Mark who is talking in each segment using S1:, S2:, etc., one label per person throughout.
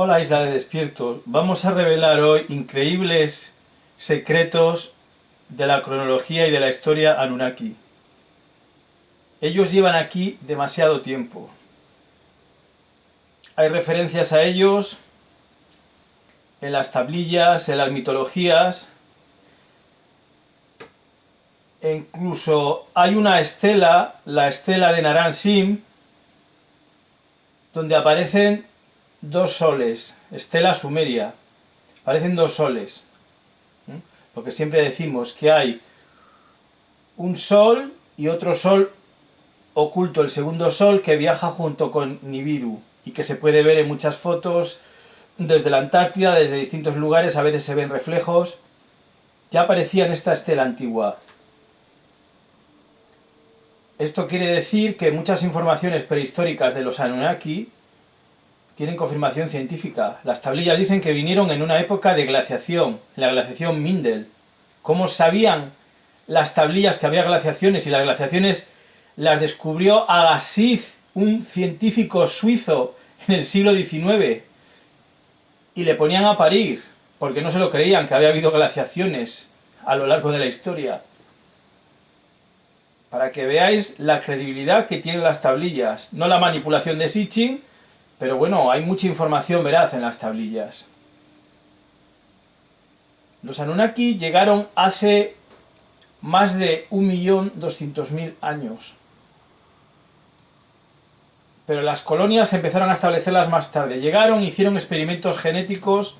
S1: Hola Isla de Despiertos, vamos a revelar hoy increíbles secretos de la cronología y de la historia Anunnaki. Ellos llevan aquí demasiado tiempo. Hay referencias a ellos en las tablillas, en las mitologías, e incluso hay una estela, la estela de Naram Sin, donde aparecen dos soles, estela sumeria, aparecen dos soles. Lo que siempre decimos, que hay un sol y otro sol oculto, el segundo sol, que viaja junto con Nibiru y que se puede ver en muchas fotos desde la Antártida, desde distintos lugares, a veces se ven reflejos. Ya aparecía en esta estela antigua. Esto quiere decir que muchas informaciones prehistóricas de los Anunnaki tienen confirmación científica. Las tablillas dicen que vinieron en una época de glaciación, en la glaciación Mindel. ¿Cómo sabían las tablillas que había glaciaciones? Y las glaciaciones las descubrió Agassiz, un científico suizo, en el siglo XIX. Y le ponían a parir, porque no se lo creían que había habido glaciaciones a lo largo de la historia. Para que veáis la credibilidad que tienen las tablillas. No la manipulación de Sitchin, pero bueno, hay mucha información veraz en las tablillas. Los Anunnaki llegaron hace más de 1.200.000 años. Pero las colonias empezaron a establecerlas más tarde. Llegaron, hicieron experimentos genéticos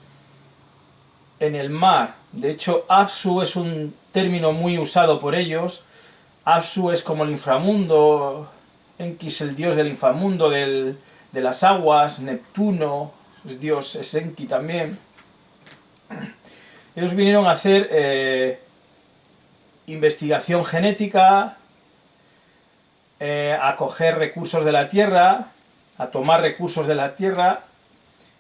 S1: en el mar. De hecho, Apsu es un término muy usado por ellos. Apsu es como el inframundo, Enki es el dios del inframundo, de las aguas, Neptuno es dios, es Enki también. Ellos vinieron a hacer investigación genética, a coger recursos de la Tierra, a tomar recursos de la Tierra.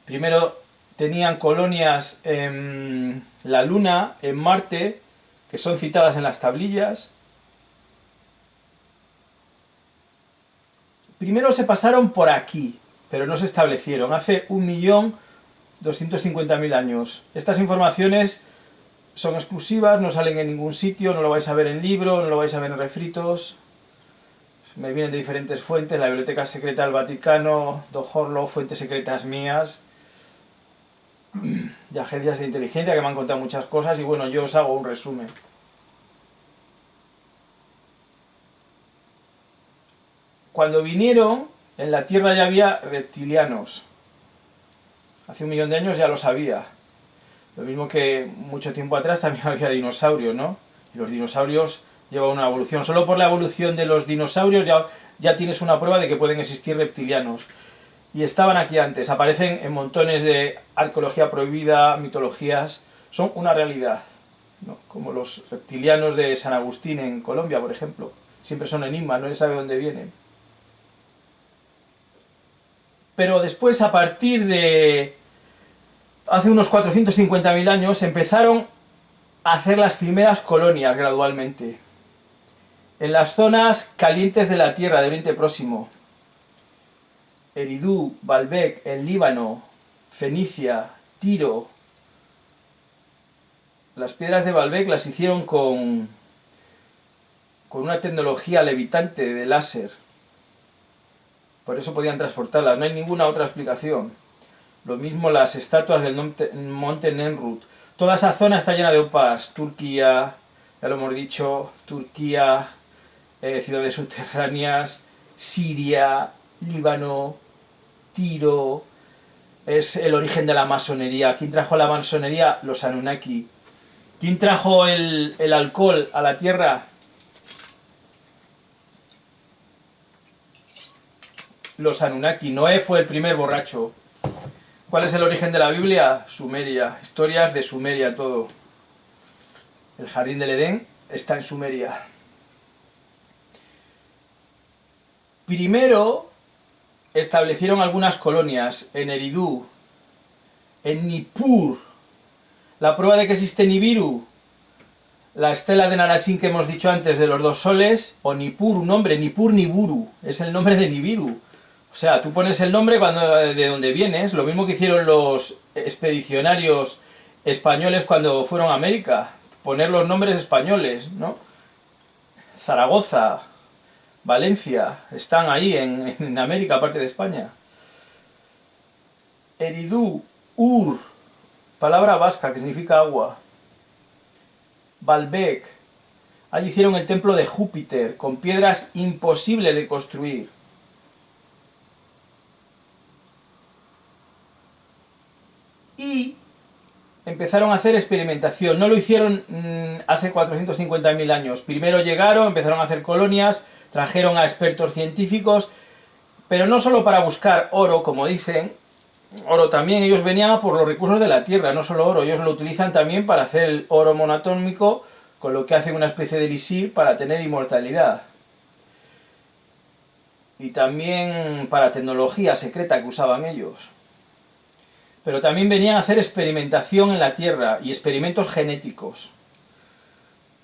S1: Primero tenían colonias en la Luna, en Marte, que son citadas en las tablillas. Primero se pasaron por aquí, pero no se establecieron, hace 1.250.000 años. Estas informaciones son exclusivas, no salen en ningún sitio, no lo vais a ver en libro, no lo vais a ver en refritos. Me vienen de diferentes fuentes, la Biblioteca Secreta del Vaticano, Dohorlo, fuentes secretas mías, de agencias de inteligencia que me han contado muchas cosas, y bueno, yo os hago un resumen. Cuando vinieron, en la Tierra ya había reptilianos. Hace 1.000.000 de años ya lo sabía. Lo mismo que mucho tiempo atrás también había dinosaurios, ¿no? Y los dinosaurios llevan una evolución. Solo por la evolución de los dinosaurios ya tienes una prueba de que pueden existir reptilianos. Y estaban aquí antes. Aparecen en montones de arqueología prohibida, mitologías. Son una realidad, ¿no? Como los reptilianos de San Agustín en Colombia, por ejemplo. Siempre son enigmas, no se sabe dónde vienen. Pero después, a partir de hace unos 450.000 años, empezaron a hacer las primeras colonias gradualmente. En las zonas calientes de la Tierra, de Oriente Próximo. Eridú, Baalbek, el Líbano, Fenicia, Tiro. Las piedras de Baalbek las hicieron con una tecnología levitante de láser. Por eso podían transportarlas, no hay ninguna otra explicación. Lo mismo las estatuas del monte Nemrut. Toda esa zona está llena de OPAs. Turquía, ya lo hemos dicho, Turquía, ciudades subterráneas, Siria, Líbano, Tiro. Es el origen de la masonería. ¿Quién trajo la masonería? Los Anunnaki. ¿Quién trajo el alcohol a la Tierra? Los Anunnaki. Noé fue el primer borracho. ¿Cuál es el origen de la Biblia? Sumeria. Historias de Sumeria, todo. El jardín del Edén está en Sumeria. Primero establecieron algunas colonias en Eridú, en Nippur. La prueba de que existe Nibiru, la estela de Naram Sin que hemos dicho antes de los dos soles, o Nippur, un nombre, Nippur Niburu, es el nombre de Nibiru. O sea, tú pones el nombre de donde vienes, lo mismo que hicieron los expedicionarios españoles cuando fueron a América, poner los nombres españoles, ¿no? Zaragoza, Valencia, están ahí en América, aparte de España. Eridú, Ur, palabra vasca que significa agua. Baalbek, allí hicieron el templo de Júpiter, con piedras imposibles de construir. Y empezaron a hacer experimentación. No lo hicieron hace 450.000 años. Primero llegaron, empezaron a hacer colonias, trajeron a expertos científicos, pero no solo para buscar oro, como dicen, oro también, ellos venían a por los recursos de la tierra, no solo oro, ellos lo utilizan también para hacer el oro monatómico, con lo que hacen una especie de elixir para tener inmortalidad. Y también para tecnología secreta que usaban ellos. Pero también venían a hacer experimentación en la Tierra y experimentos genéticos.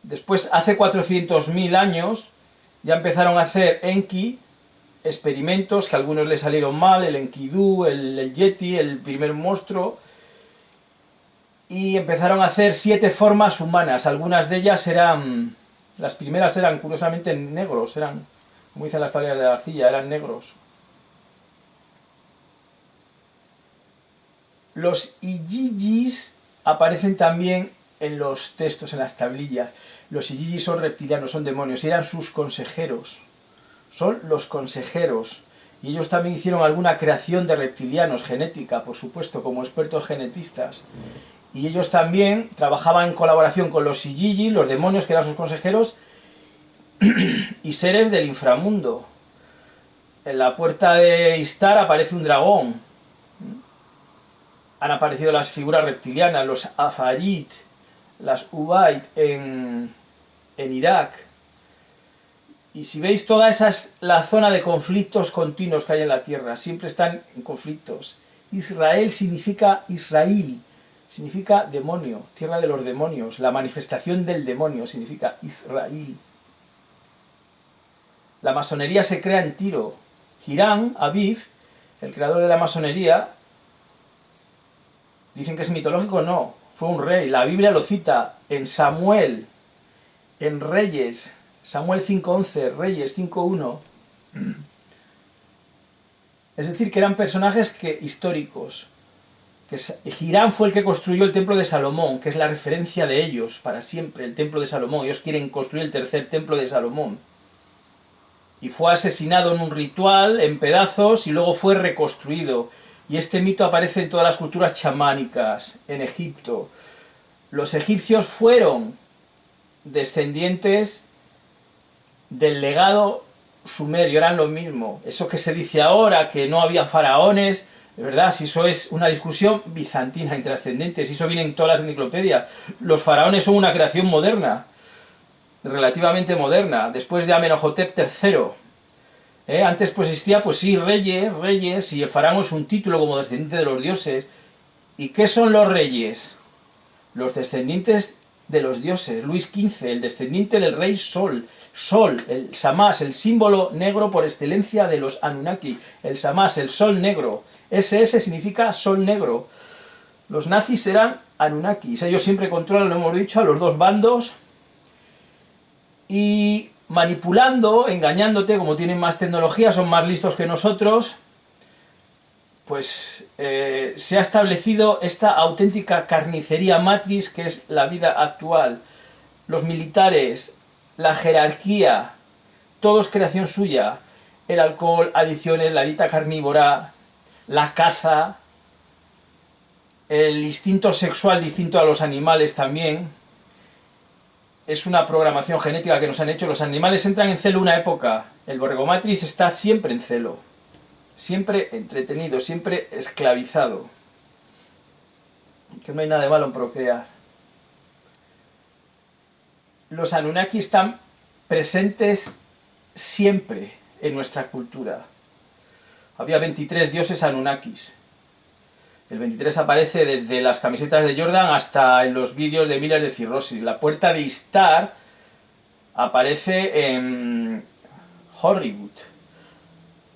S1: Después, hace 400.000 años, ya empezaron a hacer Enki, experimentos que a algunos les salieron mal, el Enkidu, el Yeti, el primer monstruo, y empezaron a hacer 7 formas humanas. Algunas de ellas eran, las primeras eran curiosamente negros, eran, como dicen las tablas de la arcilla, eran negros. Los Igigis aparecen también en los textos, en las tablillas. Los Igigis son reptilianos, son demonios, y eran sus consejeros. Son los consejeros. Y ellos también hicieron alguna creación de reptilianos, genética, por supuesto, como expertos genetistas. Y ellos también trabajaban en colaboración con los Igigis, los demonios que eran sus consejeros, y seres del inframundo. En la puerta de Istar aparece un dragón. Han aparecido las figuras reptilianas, los Afarit, las Ubaid en Irak. Y si veis, toda esa es la zona de conflictos continuos que hay en la tierra, siempre están en conflictos. Israel significa Israel, significa demonio, tierra de los demonios, la manifestación del demonio significa Israel. La masonería se crea en Tiro. Hiram Aviv, el creador de la masonería, dicen que es mitológico, no, fue un rey. La Biblia lo cita en Samuel, en Reyes, Samuel 5.11, Reyes 5.1. Es decir, que eran personajes históricos. Que Hiram fue el que construyó el templo de Salomón, que es la referencia de ellos para siempre, el templo de Salomón. Ellos quieren construir el tercer templo de Salomón. Y fue asesinado en un ritual, en pedazos, y luego fue reconstruido. Y este mito aparece en todas las culturas chamánicas, en Egipto. Los egipcios fueron descendientes del legado sumerio, eran lo mismo. Eso que se dice ahora, que no había faraones, de verdad, si eso es una discusión bizantina, intrascendente, si eso viene en todas las enciclopedias. Los faraones son una creación moderna, relativamente moderna, después de Amenhotep III. Antes pues existía, pues sí, reyes, y el faraón es un título como descendiente de los dioses. ¿Y qué son los reyes? Los descendientes de los dioses. Luis XV, el descendiente del rey Sol. Sol, el Shamash, el símbolo negro por excelencia de los Anunnaki. El Shamash, el sol negro. SS significa sol negro. Los nazis eran Anunnakis. Ellos siempre controlan, lo hemos dicho, a los dos bandos. Y manipulando, engañándote, como tienen más tecnología, son más listos que nosotros, pues se ha establecido esta auténtica carnicería matriz que es la vida actual. Los militares, la jerarquía, todo es creación suya. El alcohol, adicciones, la dieta carnívora, la caza, el instinto sexual distinto a los animales también. Es una programación genética que nos han hecho. Los animales entran en celo una época. El borrego matriz está siempre en celo. Siempre entretenido, siempre esclavizado. Que no hay nada de malo en procrear. Los Anunnaki están presentes siempre en nuestra cultura. Había 23 dioses Anunnakis. El 23 aparece desde las camisetas de Jordan hasta en los vídeos de miles de cirrosis. La puerta de Istar aparece en Hollywood.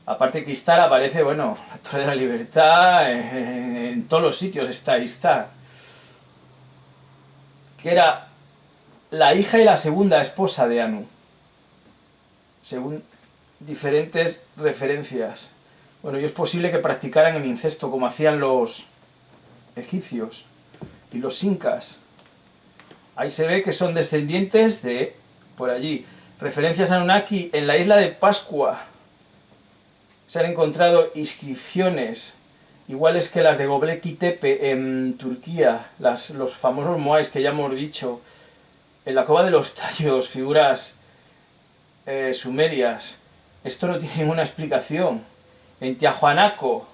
S1: Aparte que Istar aparece, bueno, la Torre de la Libertad, en todos los sitios está Istar. Que era la hija y la segunda esposa de Anu, según diferentes referencias. Bueno, y es posible que practicaran el incesto como hacían los egipcios y los incas. Ahí se ve que son descendientes de por allí. Referencias a Anunnaki en la isla de Pascua. Se han encontrado inscripciones iguales que las de Göbekli Tepe en Turquía, los famosos moais que ya hemos dicho. En la Cova de los Tallos, figuras sumerias. Esto no tiene ninguna explicación. En Tiahuanaco,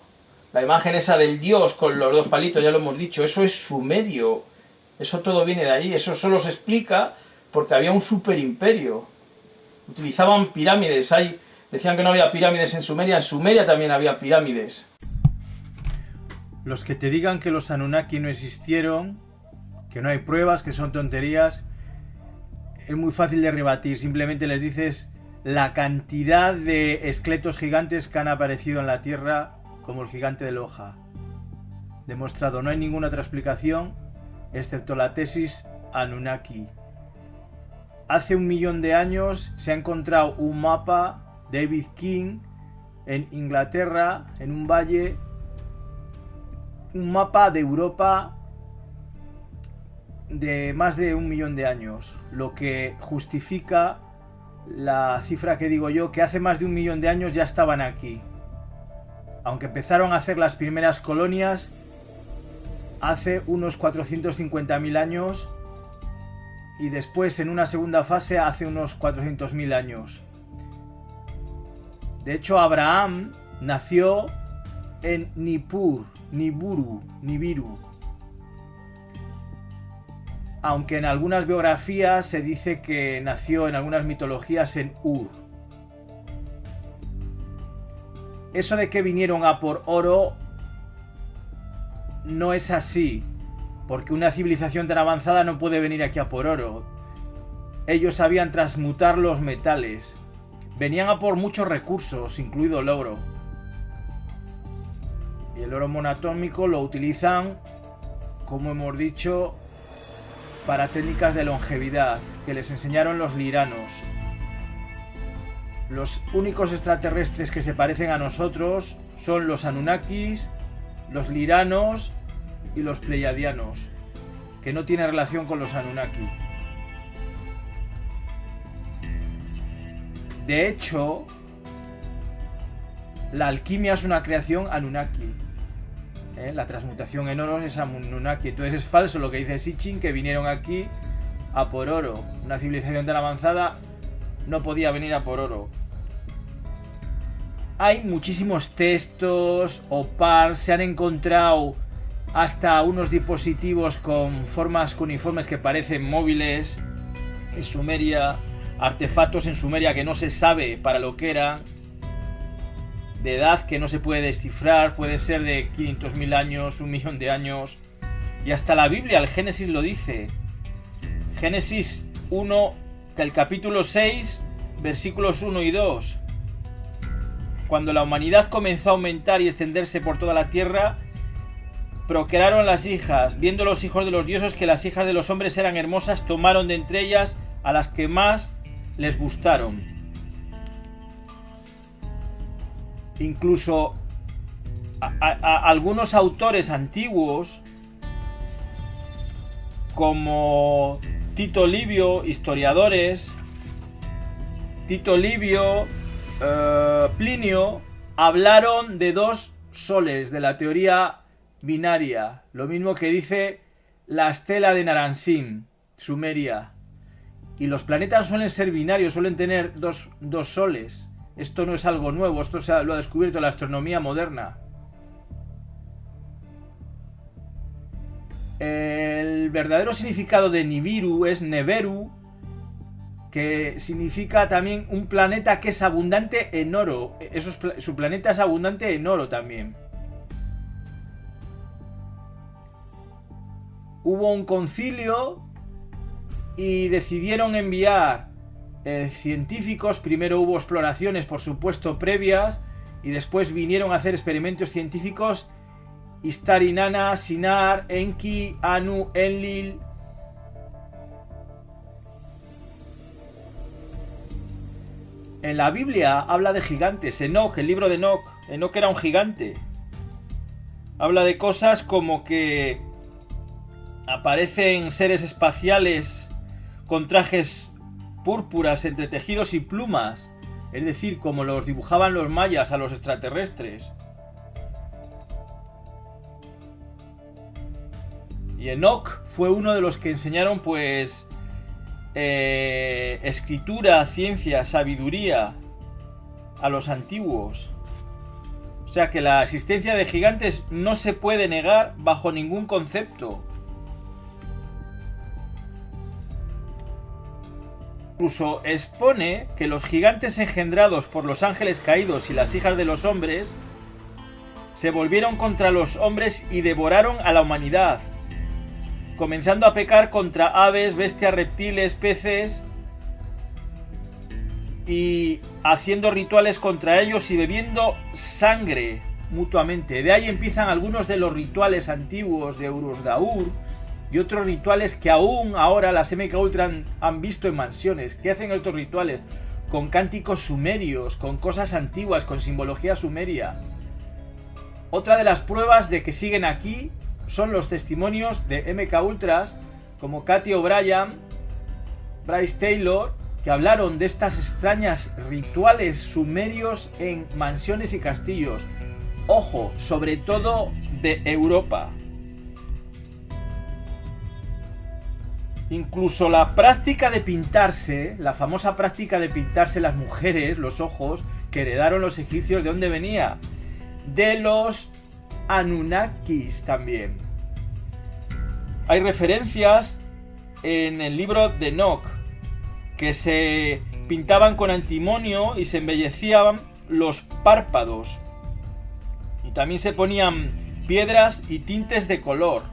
S1: la imagen esa del dios con los dos palitos, ya lo hemos dicho, eso es sumerio. Eso todo viene de ahí. Eso solo se explica porque había un superimperio. Utilizaban pirámides. Decían que no había pirámides en Sumeria también había pirámides. Los que te digan que los Anunnaki no existieron, que no hay pruebas, que son tonterías, es muy fácil de rebatir. Simplemente les dices la cantidad de esqueletos gigantes que han aparecido en la Tierra, como el gigante de Loja. Demostrado, no hay ninguna otra explicación excepto la tesis Anunnaki. Hace 1 millón de años se ha encontrado un mapa, David King, en Inglaterra, en un valle, un mapa de Europa de más de 1 millón de años, lo que justifica la cifra que digo yo, que hace más de 1 millón de años ya estaban aquí. Aunque empezaron a hacer las primeras colonias hace unos 450.000 años y después en una segunda fase hace unos 400.000 años. De hecho, Abraham nació en Nibiru, aunque en algunas biografías se dice que nació en algunas mitologías en Ur. Eso de que vinieron a por oro no es así, porque una civilización tan avanzada no puede venir aquí a por oro. Ellos sabían transmutar los metales. Venían a por muchos recursos, incluido el oro. Y el oro monatómico lo utilizan, como hemos dicho, para técnicas de longevidad, que les enseñaron los liranos. Los únicos extraterrestres que se parecen a nosotros son los Anunnakis, los liranos y los pleiadianos, que no tienen relación con los Anunnaki. De hecho, la alquimia es una creación Anunnaki. La transmutación en oro es Anunnaki. Entonces es falso lo que dice Sitchin, que vinieron aquí a por oro. Una civilización tan avanzada no podía venir a por oro. Hay muchísimos textos, OPAR, se han encontrado hasta unos dispositivos con formas cuneiformes que parecen móviles en Sumeria, artefactos en Sumeria que no se sabe para lo que eran, de edad que no se puede descifrar, puede ser de 500.000 años, 1 millón de años, y hasta la Biblia, el Génesis lo dice. Génesis 1, el capítulo 6, versículos 1 y 2. Cuando la humanidad comenzó a aumentar y extenderse por toda la tierra, procrearon las hijas. Viendo los hijos de los dioses que las hijas de los hombres eran hermosas, tomaron de entre ellas a las que más les gustaron. Incluso algunos autores antiguos, como Tito Livio, historiadores, Tito Livio, Plinio, hablaron de 2 soles, de la teoría binaria, lo mismo que dice la estela de Naransim, Sumeria. Y los planetas suelen ser binarios, suelen tener dos soles. Esto no es algo nuevo, esto lo ha descubierto la astronomía moderna. El verdadero significado de Nibiru es Neberu, que significa también un planeta que es abundante en oro. Su planeta es abundante en oro también. Hubo un concilio y decidieron enviar científicos. Primero hubo exploraciones, por supuesto, previas, y después vinieron a hacer experimentos científicos Ishtar, Inanna, Shinar, Enki, Anu, Enlil. En la Biblia habla de gigantes. Enoc, el libro de Enoc. Enoc era un gigante. Habla de cosas como que aparecen seres espaciales con trajes púrpuras entre tejidos y plumas. Es decir, como los dibujaban los mayas a los extraterrestres. Y Enoc fue uno de los que enseñaron, pues, escritura, ciencia, sabiduría a los antiguos. O sea que la existencia de gigantes no se puede negar bajo ningún concepto. Incluso expone que los gigantes engendrados por los ángeles caídos y las hijas de los hombres se volvieron contra los hombres y devoraron a la humanidad, comenzando a pecar contra aves, bestias, reptiles, peces, y haciendo rituales contra ellos y bebiendo sangre mutuamente. De ahí empiezan algunos de los rituales antiguos de Uruz-Daur y otros rituales que aún ahora las MK Ultra han visto en mansiones. ¿Qué hacen estos rituales? Con cánticos sumerios, con cosas antiguas, con simbología sumeria. Otra de las pruebas de que siguen aquí son los testimonios de MK Ultras como Katy O'Brien, Bryce Taylor, que hablaron de estas extrañas rituales sumerios en mansiones y castillos. Ojo, sobre todo de Europa. Incluso la práctica de pintarse, la famosa práctica de pintarse las mujeres, los ojos, que heredaron los egipcios, ¿de dónde venía? De los Anunnakis también. Hay referencias en el libro de Enoch que se pintaban con antimonio y se embellecían los párpados. Y también se ponían piedras y tintes de color.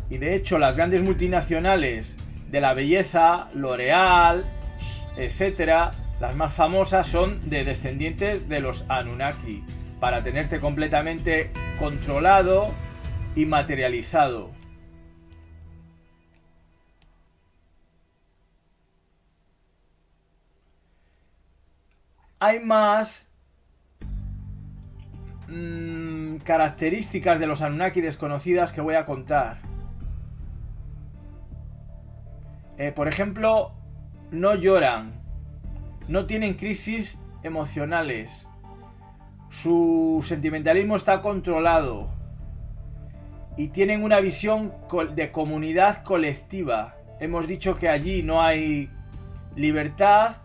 S1: Y de hecho las grandes multinacionales de la belleza, L'Oreal, etcétera, las más famosas son de descendientes de los Anunnaki, para tenerte completamente controlado y materializado. Hay más características de los Anunnaki desconocidas que voy a contar. Por ejemplo, no lloran, no tienen crisis emocionales, su sentimentalismo está controlado y tienen una visión de comunidad colectiva. Hemos dicho que allí no hay libertad,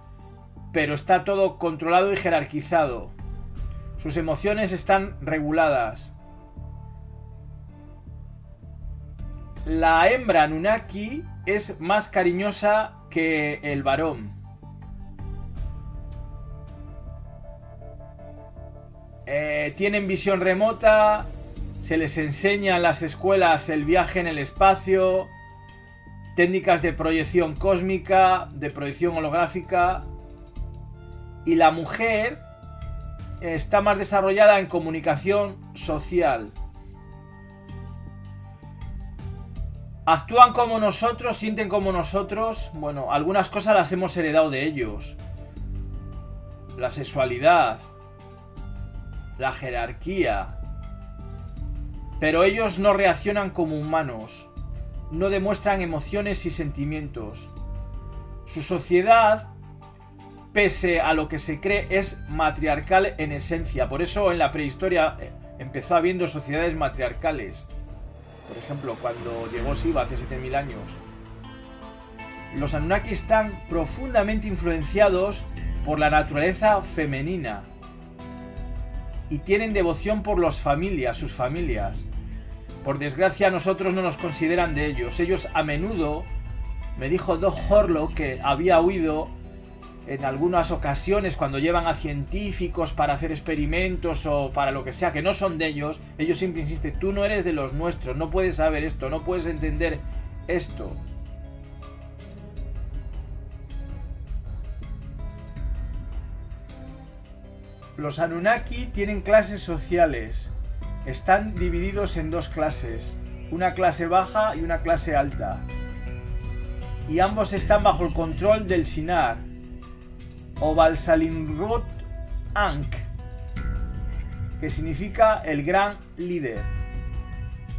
S1: pero está todo controlado y jerarquizado. Sus emociones están reguladas. La hembra Anunnaki es más cariñosa que el varón. Tienen visión remota, se les enseña en las escuelas el viaje en el espacio, técnicas de proyección cósmica, de proyección holográfica, y la mujer está más desarrollada en comunicación social. ¿Actúan como nosotros? ¿Sienten como nosotros? Bueno, algunas cosas las hemos heredado de ellos. La sexualidad, la jerarquía. Pero ellos no reaccionan como humanos. No demuestran emociones y sentimientos. Su sociedad, pese a lo que se cree, es matriarcal en esencia. Por eso en la prehistoria empezó habiendo sociedades matriarcales. Por ejemplo, cuando llegó Shiva hace 7000 años. Los Anunnaki están profundamente influenciados por la naturaleza femenina y tienen devoción por sus familias. Por desgracia, nosotros no nos consideran de ellos. Ellos a menudo, me dijo Doc Horlock, que había oído en algunas ocasiones cuando llevan a científicos para hacer experimentos o para lo que sea, que no son de ellos, ellos siempre insisten: tú no eres de los nuestros, no puedes saber esto, no puedes entender esto.
S2: Los Anunnaki tienen clases sociales. Están divididos en dos clases, una clase baja y una clase alta. Y ambos están bajo el control del Shinar, o Balsalinrut Ankh, que significa el gran líder.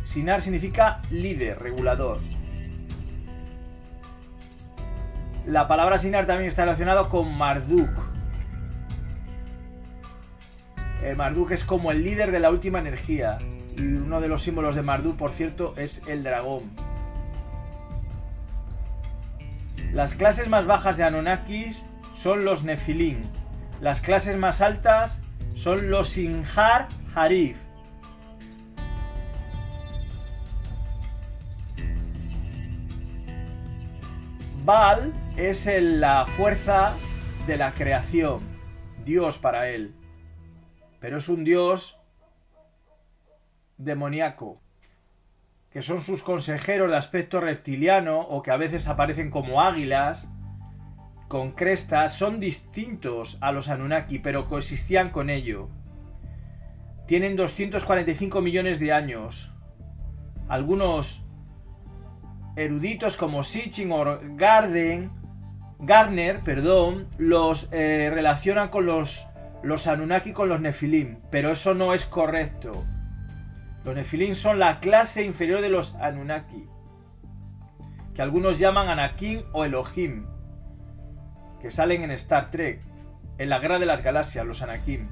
S2: Shinar significa líder, regulador. La palabra Shinar también está relacionada con Marduk. Marduk es como el líder de la última energía. Y uno de los símbolos de Marduk, por cierto, es el dragón. Las clases más bajas de Anunnakis son los Nefilim. Las clases más altas son los Sinjar Harif. Baal es la fuerza de la creación, Dios para él. Pero es un dios demoníaco, que son sus consejeros de aspecto reptiliano o que a veces aparecen como águilas con crestas. Son distintos a los Anunnaki, pero coexistían con ello. Tienen 245 millones de años. Algunos eruditos como Sitchin o Gardner, los relacionan con los Anunnaki con los Nefilim, pero eso no es correcto. Los Nefilim son la clase inferior de los Anunnaki, que algunos llaman Anakin o Elohim, que salen en Star Trek, en la Guerra de las Galaxias, los Anakin.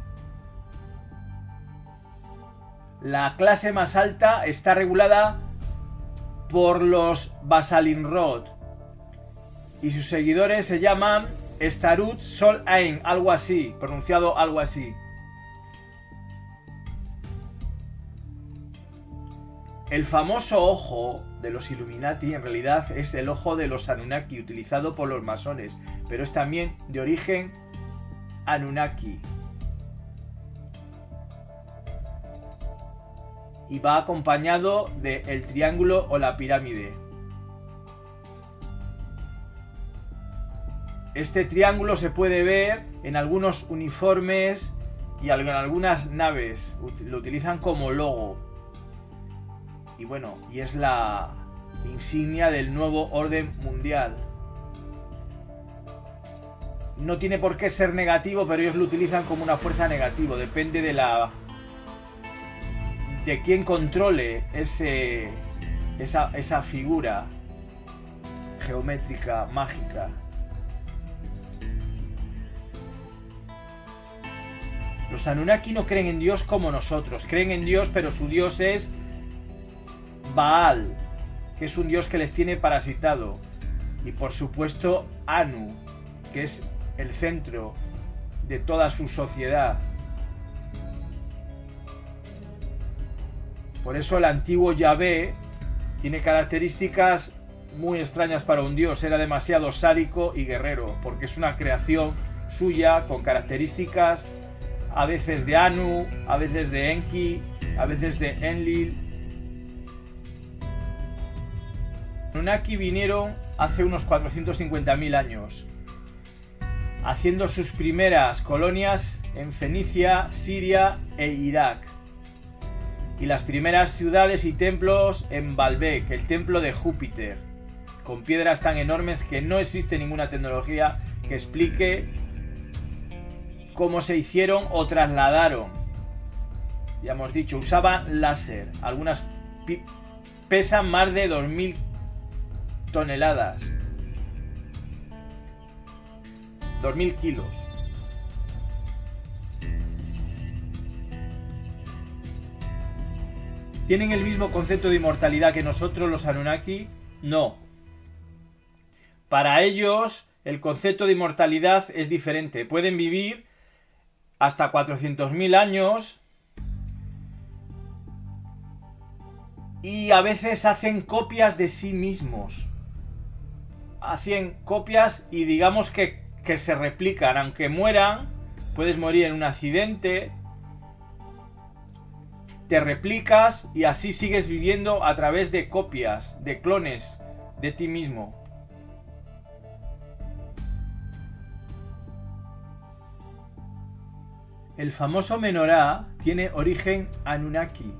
S2: La clase más alta está regulada por los Basalinrod y sus seguidores se llaman Starut Sol Ain, algo así, pronunciado algo así. El famoso ojo de los Illuminati en realidad es el ojo de los Anunnaki utilizado por los masones, pero es también de origen Anunnaki. Y va acompañado del triángulo o la pirámide. Este triángulo se puede ver en algunos uniformes y en algunas naves. Lo utilizan como logo. Y bueno, y es la insignia del nuevo orden mundial. No tiene por qué ser negativo, pero ellos lo utilizan como una fuerza negativa. Depende de quién controle esa figura geométrica, mágica. Los Anunnaki no creen en Dios como nosotros. Creen en Dios, pero su Dios es Baal, que es un dios que les tiene parasitado. Y por supuesto Anu, que es el centro de toda su sociedad. Por eso el antiguo Yahvé tiene características muy extrañas para un dios. Era demasiado sádico y guerrero, porque es una creación suya con características a veces de Anu, a veces de Enki, a veces de Enlil. Anunnaki vinieron hace unos 450.000 años, haciendo sus primeras colonias en Fenicia, Siria e Irak. Y las primeras ciudades y templos en Baalbek, el templo de Júpiter, con piedras tan enormes que no existe ninguna tecnología que explique cómo se hicieron o trasladaron. Ya hemos dicho, usaban láser. Algunas pesan más de 2000 toneladas. 2000 kilos. ¿Tienen el mismo concepto de inmortalidad que nosotros los Anunnaki? No. Para ellos el concepto de inmortalidad es diferente. Pueden vivir hasta 400.000 años y a veces hacen copias de sí mismos. Hacen copias y digamos que se replican. Aunque mueran, puedes morir en un accidente, te replicas y así sigues viviendo a través de copias, de clones de ti mismo. El famoso menorá tiene origen Anunnaki.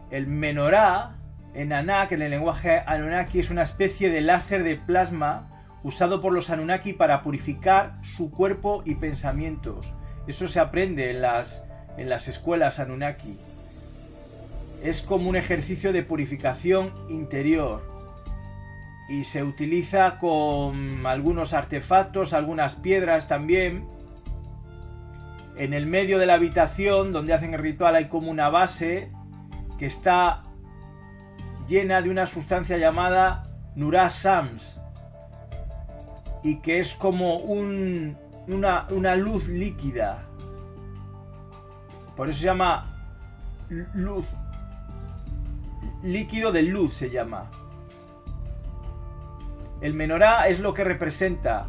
S2: El menorá en Anak, en el lenguaje Anunnaki, es una especie de láser de plasma usado por los Anunnaki para purificar su cuerpo y pensamientos. Eso se aprende en las escuelas Anunnaki. Es como un ejercicio de purificación interior y se utiliza con algunos artefactos, algunas piedras también. En el medio de la habitación donde hacen el ritual hay como una base que está llena de una sustancia llamada Nurah Shams y que es como una luz líquida. Por eso se llama luz, líquido de luz se llama. El menorá es lo que representa.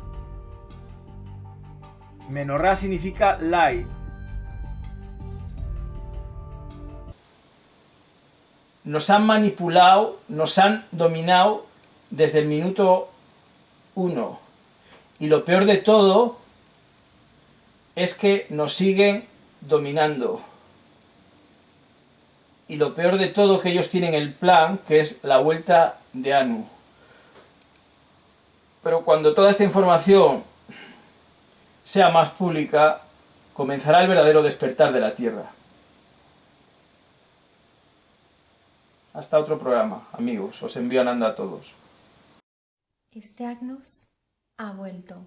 S2: Menorá significa light.
S1: Nos han manipulado, nos han dominado desde el minuto 1. Y lo peor de todo es que nos siguen dominando. Y lo peor de todo es que ellos tienen el plan, que es la vuelta de Anu. Pero cuando toda esta información sea más pública, comenzará el verdadero despertar de la Tierra. Hasta otro programa, amigos. Os envío Ananda a todos.
S3: Este Agnus ha vuelto.